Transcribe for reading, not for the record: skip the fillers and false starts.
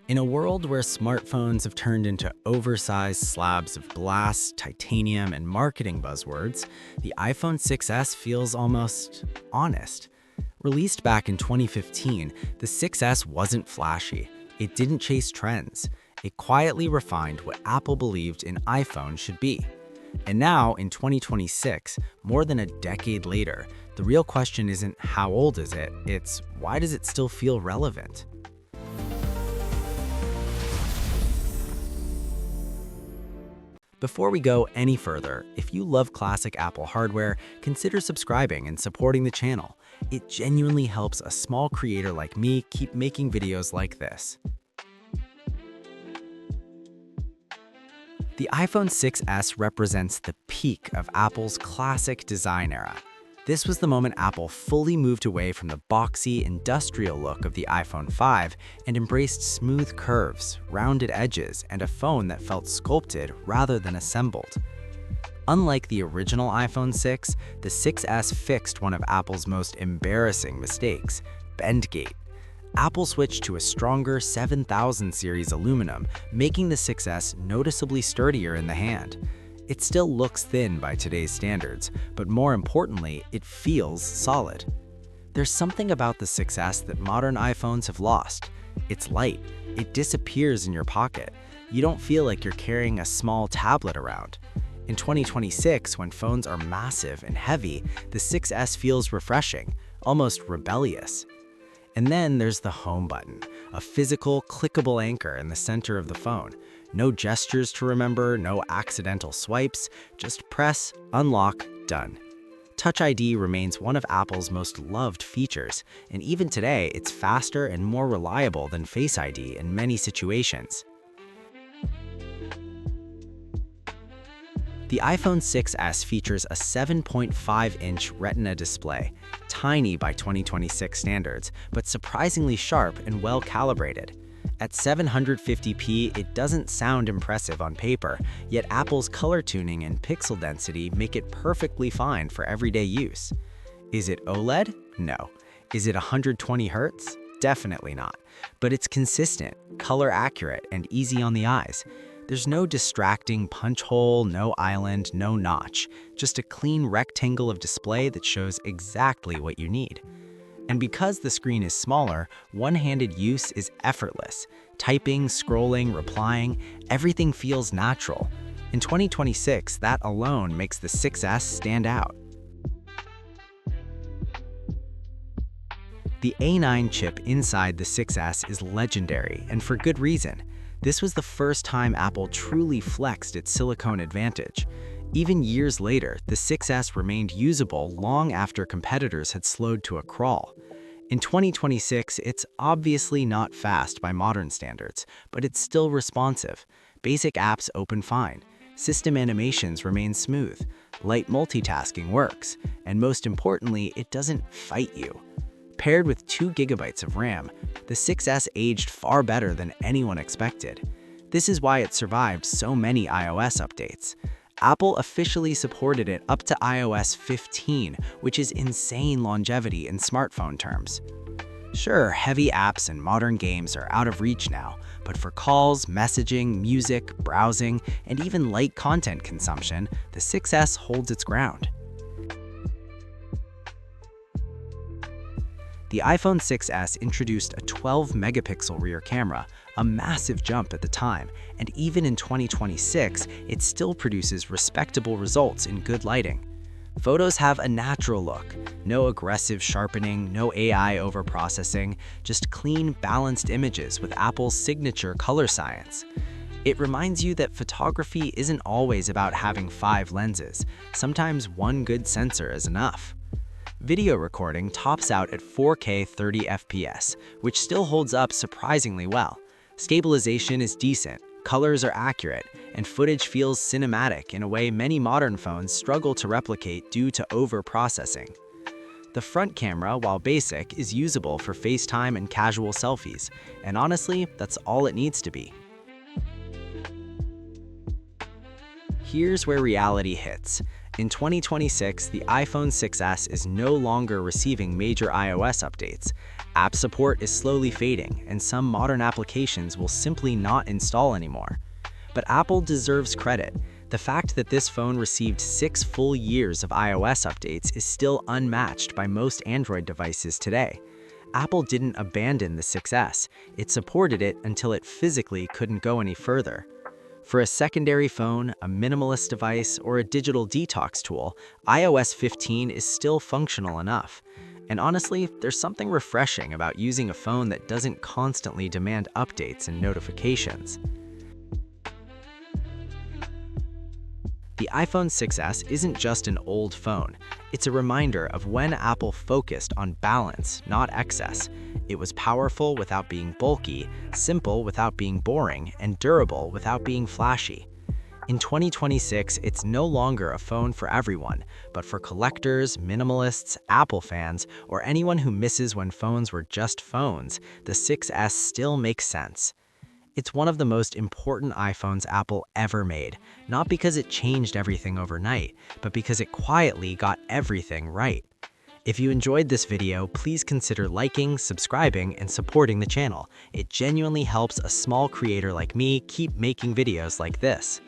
In a world where smartphones have turned into oversized slabs of glass, titanium, and marketing buzzwords, the iPhone 6s feels almost honest. Released back in 2015, the 6s wasn't flashy. It didn't chase trends. It quietly refined what Apple believed an iPhone should be. And now, in 2026, more than a decade later, the real question isn't how old is it, it's why does it still feel relevant? Before we go any further, if you love classic Apple hardware, consider subscribing and supporting the channel. It genuinely helps a small creator like me keep making videos like this. The iPhone 6s represents the peak of Apple's classic design era. This was the moment Apple fully moved away from the boxy, industrial look of the iPhone 5 and embraced smooth curves, rounded edges, and a phone that felt sculpted rather than assembled. Unlike the original iPhone 6, the 6s fixed one of Apple's most embarrassing mistakes, bendgate. Apple switched to a stronger 7000 series aluminum, making the 6s noticeably sturdier in the hand. It still looks thin by today's standards, but more importantly, it feels solid. There's something about the 6s that modern iPhones have lost. It's light. It disappears in your pocket. You don't feel like you're carrying a small tablet around. In 2026, when phones are massive and heavy, the 6s feels refreshing, almost rebellious. And then there's the home button, a physical, clickable anchor in the center of the phone. No gestures to remember, no accidental swipes, just press, unlock, done. Touch ID remains one of Apple's most loved features, and even today, it's faster and more reliable than Face ID in many situations. The iPhone 6s features a 7.5-inch Retina display, tiny by 2026 standards, but surprisingly sharp and well-calibrated. At 750p, it doesn't sound impressive on paper, yet Apple's color tuning and pixel density make it perfectly fine for everyday use. Is it OLED? No. Is it 120 Hz? Definitely not. But it's consistent, color accurate, and easy on the eyes. There's no distracting punch hole, no island, no notch, just a clean rectangle of display that shows exactly what you need. And because the screen is smaller, one-handed use is effortless. Typing, scrolling, replying, everything feels natural. In 2026, that alone makes the 6s stand out. The A9 chip inside the 6s is legendary, and for good reason. This was the first time Apple truly flexed its silicone advantage. Even years later, the 6s remained usable long after competitors had slowed to a crawl. In 2026, it's obviously not fast by modern standards, but it's still responsive. Basic apps open fine. System animations remain smooth. Light multitasking works. And most importantly, it doesn't fight you. Paired with 2 GB of RAM, the 6s aged far better than anyone expected. This is why it survived so many iOS updates. Apple officially supported it up to iOS 15, which is insane longevity in smartphone terms. Sure, heavy apps and modern games are out of reach now, but for calls, messaging, music, browsing, and even light content consumption, the 6s holds its ground. The iPhone 6s introduced a 12-megapixel rear camera, a massive jump at the time, and even in 2026, it still produces respectable results in good lighting. Photos have a natural look, no aggressive sharpening, no AI overprocessing, just clean, balanced images with Apple's signature color science. It reminds you that photography isn't always about having 5 lenses. Sometimes one good sensor is enough. Video recording tops out at 4K 30 FPS, which still holds up surprisingly well. Stabilization is decent, colors are accurate, and footage feels cinematic in a way many modern phones struggle to replicate due to over-processing. The front camera, while basic, is usable for FaceTime and casual selfies, and honestly, that's all it needs to be. Here's where reality hits. In 2026, the iPhone 6s is no longer receiving major iOS updates. App support is slowly fading, and some modern applications will simply not install anymore. But Apple deserves credit. The fact that this phone received 6 full years of iOS updates is still unmatched by most Android devices today. Apple didn't abandon the 6s, it supported it until it physically couldn't go any further. For a secondary phone, a minimalist device, or a digital detox tool, iOS 15 is still functional enough. And honestly, there's something refreshing about using a phone that doesn't constantly demand updates and notifications. The iPhone 6s isn't just an old phone. It's a reminder of when Apple focused on balance, not excess. It was powerful without being bulky, simple without being boring, and durable without being flashy. In 2026, it's no longer a phone for everyone, but for collectors, minimalists, Apple fans, or anyone who misses when phones were just phones, the 6s still makes sense. It's one of the most important iPhones Apple ever made, not because it changed everything overnight, but because it quietly got everything right. If you enjoyed this video, please consider liking, subscribing, and supporting the channel. It genuinely helps a small creator like me keep making videos like this.